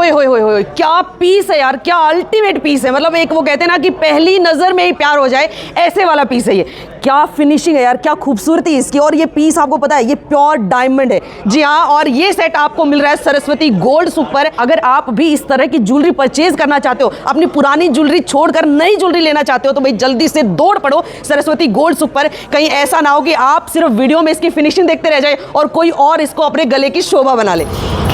ओए होए होए होए, क्या पीस है यार, क्या अल्टीमेट पीस है। मतलब एक वो कहते हैं ना कि पहली नजर में ही प्यार हो जाए, ऐसे वाला पीस है ये। क्या फिनिशिंग है यार, क्या खूबसूरती है इसकी। और ये पीस आपको पता है ये प्योर डायमंड है, जी हाँ। और ये सेट आपको मिल रहा है सरस्वती गोल्ड सुक पर। अगर आप भी इस तरह की ज्वेलरी परचेज करना चाहते हो, अपनी पुरानी ज्वेलरी छोड़कर नई ज्वेलरी लेना चाहते हो, तो भाई जल्दी से दौड़ पड़ो सरस्वती गोल्ड सुक पर। कहीं ऐसा ना हो कि आप सिर्फ वीडियो में इसकी फिनिशिंग देखते रह जाए और कोई और इसको अपने गले की शोभा बना ले।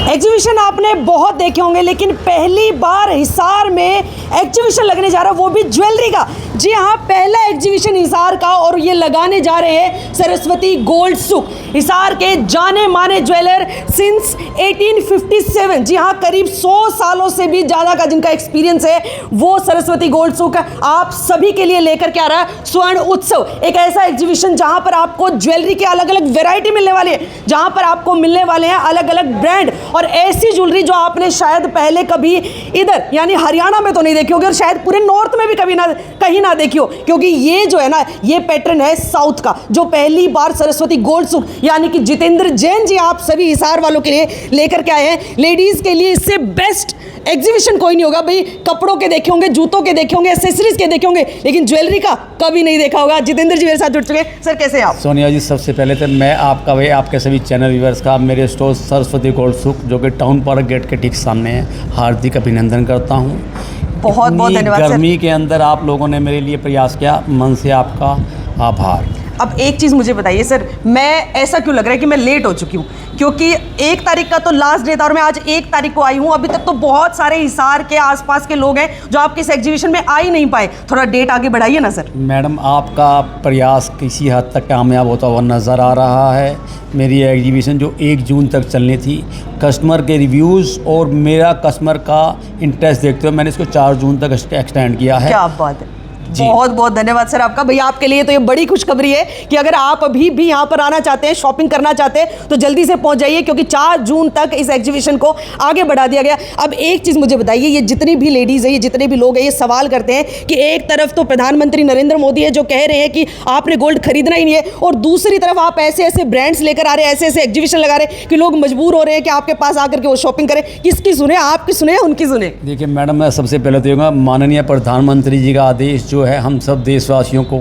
एग्जीबिशन आपने बहुत देखे होंगे, लेकिन पहली बार हिसार में एग्जीबिशन लगने जा रहा है, वो भी ज्वेलरी का। जी हाँ, पहला एग्जीबिशन हिसार का, और ये लगाने जा रहे हैं सरस्वती गोल्ड सुक। हिसार के जाने माने ज्वेलर सिंस 1857, जी हाँ, करीब 100 सालों से भी ज़्यादा का जिनका एक्सपीरियंस है, वो सरस्वती गोल्ड सुक आप सभी के लिए लेकर के आ रहा है स्वर्ण उत्सव। एक ऐसा एग्जीबिशन जहाँ पर आपको ज्वेलरी के अलग अलग वेराइटी मिलने वाली है, जहाँ पर आपको मिलने वाले हैं अलग अलग ब्रांड और ऐसी ज्वेलरी जो आपने शायद पहले कभी इधर यानी हरियाणा में तो नहीं देखी होगी, और शायद पूरे नॉर्थ में भी कभी ना कहीं ना देखी हो। क्योंकि ये जो है ना, ये पैटर्न है साउथ का, जो पहली बार सरस्वती गोल्ड सुक यानी कि जितेंद्र जैन जी आप सभी हिसार वालों के लिए लेकर के आए हैं। लेडीज के लिए इससे बेस्ट एग्जीबिशन कोई नहीं होगा भाई। कपड़ों के देखे होंगे, जूतों के देखे होंगे, एक्सेसरीज के देखे होंगे, लेकिन ज्वेलरी का कभी नहीं देखा होगा। जितेंद्र जी मेरे साथ जुड़ चुके हैं। सर कैसे हैं आप? सोनिया जी, सबसे पहले तो मैं आपका भाई आपके सभी चैनल व्यूअर्स का मेरे स्टोर सरस्वती गोल्ड सुक जो कि टाउन पार्क गेट के ठीक सामने है, हार्दिक अभिनंदन करता हूँ। बहुत बहुत धन्यवाद सर। गर्मी के अंदर आप लोगों ने मेरे लिए प्रयास किया, मन से आपका आभार। अब एक चीज़ मुझे बताइए सर, मैं ऐसा क्यों लग रहा है कि मैं लेट हो चुकी हूँ? क्योंकि 1 तारीख का तो लास्ट डे था और मैं आज 1 तारीख को आई हूँ। अभी तक तो बहुत सारे हिसार के आसपास के लोग हैं जो आपके इस एग्जीबिशन में आ ही नहीं पाए। थोड़ा डेट आगे बढ़ाइए ना सर। मैडम, आपका प्रयास किसी हद तक कामयाब होता हुआ नज़र आ रहा है। मेरी एग्जीबिशन जो 1 जून तक चलनी थी, कस्टमर के रिव्यूज़ और मेरा कस्टमर का इंटरेस्ट देखते हुए मैंने इसको 4 जून तक एक्सटेंड किया है। क्या बात है, बहुत बहुत धन्यवाद सर आपका। भैया आपके लिए तो ये बड़ी खुशखबरी है कि अगर आप अभी भी यहाँ पर आना चाहते हैं, शॉपिंग करना चाहते हैं, तो जल्दी से पहुँच जाइए, क्योंकि 4 जून तक इस एग्जीबिशन को आगे बढ़ा दिया गया। अब एक चीज़ मुझे बताइए, ये जितनी भी लेडीज़ है, ये जितने भी लोग हैं, ये सवाल करते हैं कि एक तरफ तो प्रधानमंत्री नरेंद्र मोदी है जो कह रहे हैं कि आपने गोल्ड खरीदना ही नहीं है, और दूसरी तरफ आप ऐसे ऐसे ब्रांड्स लेकर आ रहे हैं, ऐसे ऐसे एग्जीबिशन लगा रहे हैं कि लोग मजबूर हो रहे हैं कि आपके पास आकर के वो शॉपिंग करें। किसकी सुने, आपकी सुने, उनकी सुने? देखिए मैडम, मैं सबसे पहले तो कहूँगा, माननीय प्रधानमंत्री जी का आदेश जो है हम सब देशवासियों को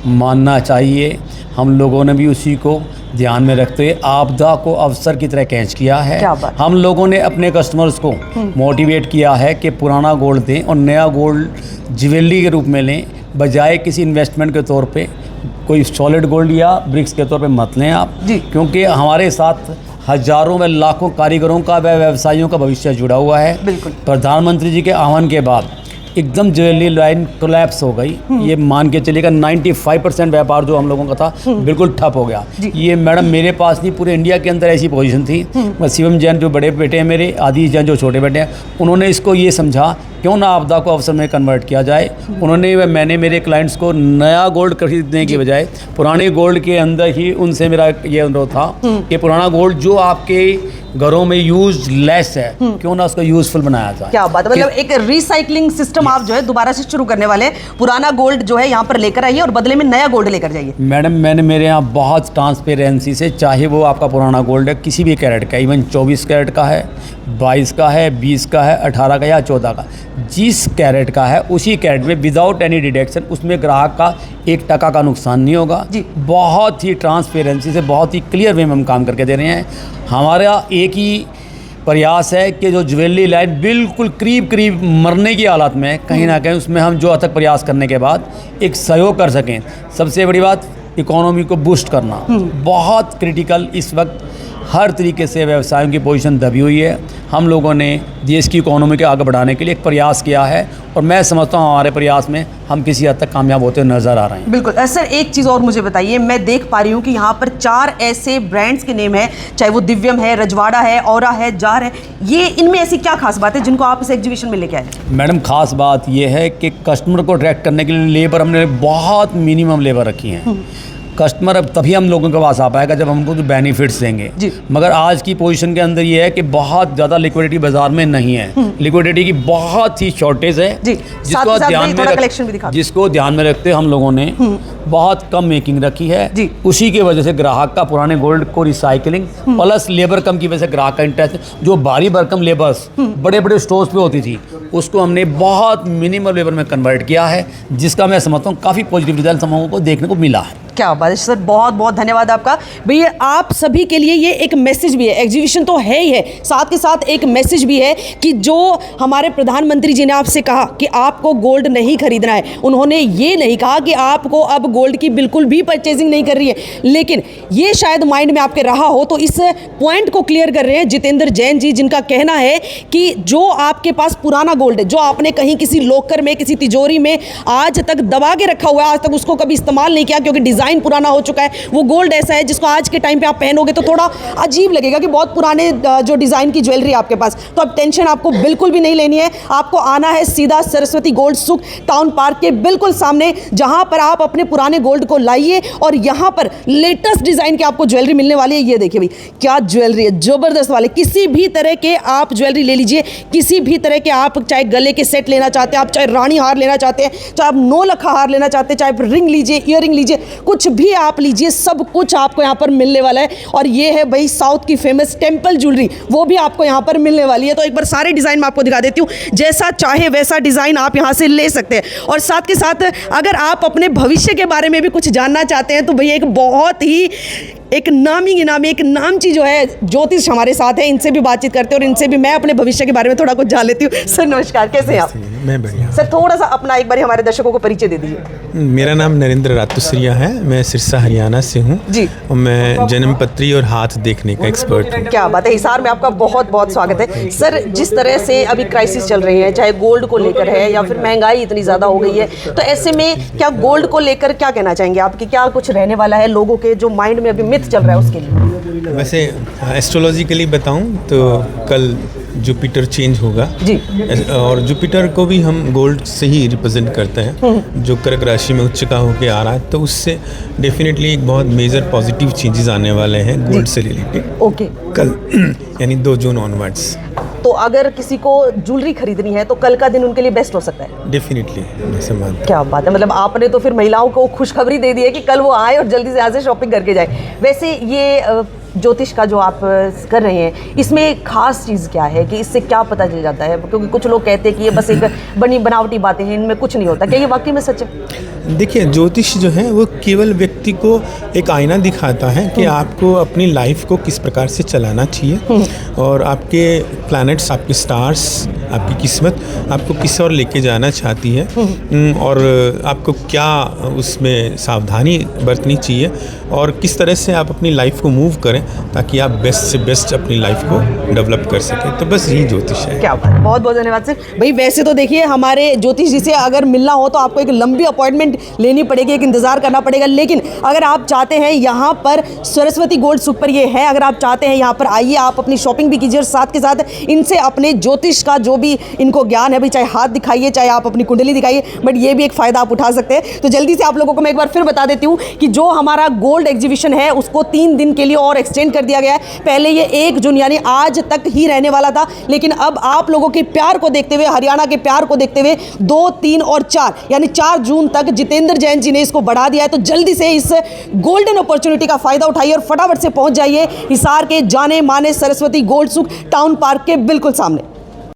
मानना चाहिए। हम लोगों ने भी उसी को ध्यान में रखते हुए आपदा को अवसर की तरह कैच किया है। हम लोगों ने अपने कस्टमर्स को मोटिवेट किया है कि पुराना गोल्ड दें और नया गोल्ड ज्वेलरी के रूप में लें, बजाय किसी इन्वेस्टमेंट के तौर पे कोई सॉलिड गोल्ड या ब्रिक्स के तौर पे मत लें आप जी। क्योंकि हमारे साथ हजारों व लाखों कारीगरों का व व्यवसायियों का भविष्य जुड़ा हुआ है। बिल्कुल। प्रधानमंत्री जी के आह्वान के बाद एकदम ज्वेलरी लाइन कोलैप्स हो गई। ये मान के चलिएगा 95% व्यापार जो हम लोगों का था बिल्कुल ठप हो गया। ये मैडम मेरे पास नहीं, पूरे इंडिया के अंदर ऐसी पोजीशन थी। शिवम जैन जो बड़े बेटे हैं मेरे, आदिश जैन जो छोटे बेटे हैं, उन्होंने इसको ये समझा क्यों ना आपदा को अवसर में कन्वर्ट किया जाए। मैंने मेरे क्लाइंट्स को नया गोल्ड खरीदने की बजाय पुराने गोल्ड के अंदर ही उनसे मेरा ये अनुरोध था कि पुराना गोल्ड जो आपके घरों में यूज लेस है, क्यों ना उसको यूजफुल बनाया जाए। क्या बात है, मतलब एक रिसाइकलिंग सिस्टम आप जो है दोबारा से शुरू करने वाले हैं। पुराना गोल्ड जो है यहाँ पर लेकर आइए और बदले में नया गोल्ड लेकर जाइए। मैडम, मैंने मेरे यहाँ बहुत ट्रांसपेरेंसी से, चाहे वो आपका पुराना गोल्ड है किसी भी कैरेट का, इवन 24 कैरेट का है, 22 का है, 20 का है, 18 का या 14 का, जिस कैरेट का है उसी कैरेट में विदाउट एनी डिडक्शन उसमें ग्राहक का 1 टका का नुकसान नहीं होगा जी। बहुत ही ट्रांसपेरेंसी से, बहुत ही क्लियर वे में हम काम करके दे रहे हैं। हमारा एक ही प्रयास है कि जो ज्वेलरी लाइन बिल्कुल करीब मरने की हालत में, कहीं ना कहीं उसमें हम जो अथक प्रयास करने के बाद एक सहयोग कर सकें। सबसे बड़ी बात, इकोनॉमी को बूस्ट करना बहुत क्रिटिकल। इस वक्त हर तरीके से व्यवसायों की पोजीशन दबी हुई है। हम लोगों ने देश की इकोनॉमी के आगे बढ़ाने के लिए एक प्रयास किया है, और मैं समझता हूँ हमारे प्रयास में हम किसी हद तक कामयाब होते नज़र आ रहे हैं। बिल्कुल सर, एक चीज़ और मुझे बताइए, मैं देख पा रही हूँ कि यहाँ पर 4 ऐसे ब्रांड्स के नेम है, चाहे वो दिव्यम है, रजवाड़ा है, औरा है, जार है। ये इनमें ऐसी क्या खास बात है जिनको आप इस एग्जीबिशन में लेके आए? मैडम, खास बात ये है कि कस्टमर को अट्रैक्ट करने के लिए लेबर हमने बहुत मिनिमम लेबर रखी है। कस्टमर अब तभी हम लोगों के पास आ पाएगा जब हमको जो बेनिफिट्स देंगे। जी। मगर आज की पोजीशन के अंदर ये है कि बहुत ज़्यादा लिक्विडिटी बाजार में नहीं है, लिक्विडिटी की बहुत ही शॉर्टेज है। जी। साथ ही साथ भाई थोड़ा कलेक्शन भी दिखा दो। जिसको ध्यान में रखते हम लोगों ने बहुत कम मेकिंग रखी है। जी। उसी की वजह से ग्राहक का पुराने गोल्ड को रिसाइकलिंग प्लस लेबर कम की वजह से ग्राहक का इंटरेस्ट, जो भारी भरकम लेबर्स बड़े बड़े स्टोर्स पे होती थी उसको हमने बहुत मिनिमम लेबर में कन्वर्ट किया है, जिसका मैं समझता हूँ काफ़ी पॉजिटिव रिजल्ट हम लोगों को देखने को मिला है। क्या बात है सर, बहुत बहुत धन्यवाद आपका। भैया आप सभी के लिए ये एक मैसेज भी है, एग्जीबिशन तो है ही है, साथ के साथ एक मैसेज भी है कि जो हमारे प्रधानमंत्री जी ने आपसे कहा कि आपको गोल्ड नहीं खरीदना है, उन्होंने ये नहीं कहा कि आपको अब गोल्ड की बिल्कुल भी परचेजिंग नहीं कर रही है, लेकिन ये शायद माइंड में आपके रहा हो तो इस पॉइंट को क्लियर कर रहे हैं जितेंद्र जैन जी, जिनका कहना है कि जो आपके पास पुराना गोल्ड है, जो आपने कहीं किसी लॉकर में किसी तिजोरी में आज तक दबा के रखा हुआ है, आज तक उसको कभी इस्तेमाल नहीं किया क्योंकि डिज़ाइन पुराना हो चुका है, वो गोल्ड ऐसा है जिसको आज के टाइम पे आप पहनोगे तो थोड़ा अजीब लगेगा कि बहुत पुराने जो डिज़ाइन की ज्वेलरी आपके पास, तो अब टेंशन आपको बिल्कुल भी नहीं लेनी है। आपको आना है सीधा सरस्वती गोल्ड सुक टाउन पार्क के बिल्कुल सामने, जहां पर आप अपने पुराने गोल्ड को लाइए और यहां पर लेटेस्ट डिज़ाइन की आपको ज्वेलरी मिलने वाली है। ये देखिए भाई क्या ज्वेलरी है, जबरदस्त वाले, किसी भी तरह के आप ज्वेलरी ले लीजिए, किसी भी तरह के आप चाहे गले के सेट लेना चाहते हैं, आप चाहे रानी हार लेना चाहते हैं, चाहे आप 9 लखा हार लेना चाहते हैं, चाहे रिंग लीजिए, ईयरिंग लीजिए, कुछ भी आप लीजिए, सब कुछ आपको यहाँ पर मिलने वाला है। और ये है भाई साउथ की फेमस टेम्पल ज्वेलरी, वो भी आपको यहाँ पर मिलने वाली है। तो एक बार सारे डिज़ाइन मैं आपको दिखा देती हूँ, जैसा चाहे वैसा डिज़ाइन आप यहाँ से ले सकते हैं। और साथ के साथ अगर आप अपने भविष्य के बारे में भी कुछ जानना चाहते हैं तो भैया एक बहुत ही एक नामी गिनामी एक नामची जो है ज्योतिष हमारे साथ है, इनसे भी बातचीत करते हैं और इनसे भी मैं अपने भविष्य के बारे में थोड़ा कुछ जान लेती हूँ। सर नमस्कार, कैसे हैं आप? मैं बढ़िया। सर थोड़ा सा अपना एक बार हमारे दर्शकों को परिचय दे दीजिए। मेरा नाम नरेंद्र रातुसरिया है, मैं सिरसा हरियाणा से हूँ जी। और मैं जन्मपत्री और हाथ देखने का एक्सपर्ट हूँ। क्या बात है, हिसार में आपका बहुत बहुत स्वागत है। सर जिस तरह से अभी क्राइसिस चल रही है, चाहे गोल्ड को लेकर है या फिर महंगाई इतनी ज़्यादा हो गई है, तो ऐसे में क्या गोल्ड को लेकर क्या कहना चाहेंगे आप कि क्या कुछ रहने वाला है लोगों के जो माइंड में अभी मिथ चल रहा है उसके लिए? वैसे एस्ट्रोलॉजिकली बताऊं तो कल जुपिटर चेंज होगा जी। और जुपिटर को भी हम गोल्ड से ही रिप्रेजेंट करते हैं, जो कर्क राशि में उच्च का होके आ रहा है, तो उससे डेफिनेटली एक बहुत मेजर पॉजिटिव चेंजेस आने वाले हैं गोल्ड से रिलेटेड। ओके। कल यानी 2 जून ऑनवर्ड्स। तो अगर किसी को ज्वेलरी खरीदनी है तो कल का दिन उनके लिए बेस्ट हो सकता है? डेफिनेटली मैं मानता हूं। क्या बात है, मतलब आपने तो फिर महिलाओं को खुशखबरी दे दी है कि कल वो आए और जल्दी से यहाँ से शॉपिंग करके जाए। वैसे ये ज्योतिष का जो आप कर रहे हैं, इसमें खास चीज़ क्या है कि इससे क्या पता चल जाता है? क्योंकि कुछ लोग कहते हैं कि ये बस एक बनावटी बातें हैं, इनमें कुछ नहीं होता, क्या ये वाकई में सच है? देखिए, ज्योतिष जो है वो केवल व्यक्ति को एक आईना दिखाता है कि आपको अपनी लाइफ को किस प्रकार से चलाना चाहिए और आपके प्लैनेट्स, आपके स्टार्स, आपकी किस्मत आपको किस और लेके जाना चाहती है और आपको क्या उसमें सावधानी बरतनी चाहिए और किस तरह से आप अपनी लाइफ को मूव करें ताकि आप बेस्ट से बेस्ट अपनी लाइफ को डेवलप कर सकें। तो बस यही ज्योतिष है। क्या बात है, बहुत बहुत धन्यवाद सर। भाई वैसे तो देखिए हमारे ज्योतिष जी से अगर मिलना हो तो आपको एक लंबी अपॉइंटमेंट लेनी पड़ेगी, एक इंतजार करना पड़ेगा, लेकिन अगर आप चाहते हैं यहाँ पर सरस्वती गोल्ड सुक पर ये है, अगर आप चाहते हैं यहाँ पर आइए, आप अपनी शॉपिंग भी कीजिए और साथ के साथ इनसे अपने ज्योतिष का जो भी इनको ज्ञान है, भाई चाहे हाथ दिखाइए चाहे आप अपनी कुंडली दिखाइए, बट ये भी एक फ़ायदा आप उठा सकते हैं। तो जल्दी से आप लोगों को मैं एक बार फिर बता देती हूँ कि जो हमारा गोल्ड एग्जीबिशन है उसको 3 दिन के लिए और एक्सटेंड कर दिया गया है। पहले ये 1 जून यानी आज तक ही रहने वाला था, लेकिन अब आप लोगों के प्यार को देखते हुए, हरियाणा के प्यार को देखते हुए 2, 3 और 4 यानी 4 जून तक जितेंद्र जैन जी ने इसको बढ़ा दिया है। तो जल्दी से इस गोल्डन अपॉर्चुनिटी का फायदा उठाइए और फटाफट से पहुंच जाइए हिसार के जाने माने सरस्वती गोल्ड सुक टाउन पार्क के बिल्कुल सामने।